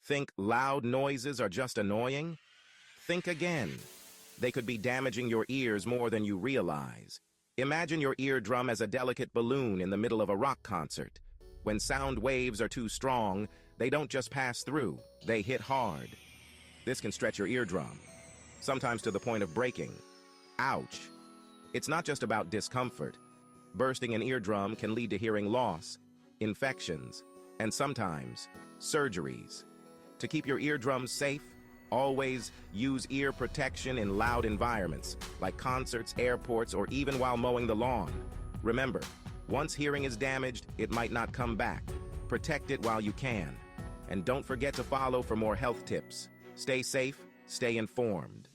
Think loud noises are just annoying? Think again. They could be damaging your ears more than you realize. Imagine your eardrum as a delicate balloon in the middle of a rock concert. When sound waves are too strong, they don't just pass through, they hit hard. This can stretch your eardrum, sometimes to the point of breaking. Ouch! It's not just about discomfort. Bursting an eardrum can lead to hearing loss, infections, and sometimes surgeries. To keep your eardrums safe, always use ear protection in loud environments, like concerts, airports, or even while mowing the lawn. Remember, once hearing is damaged, it might not come back. Protect it while you can. And don't forget to follow for more health tips. Stay safe, stay informed.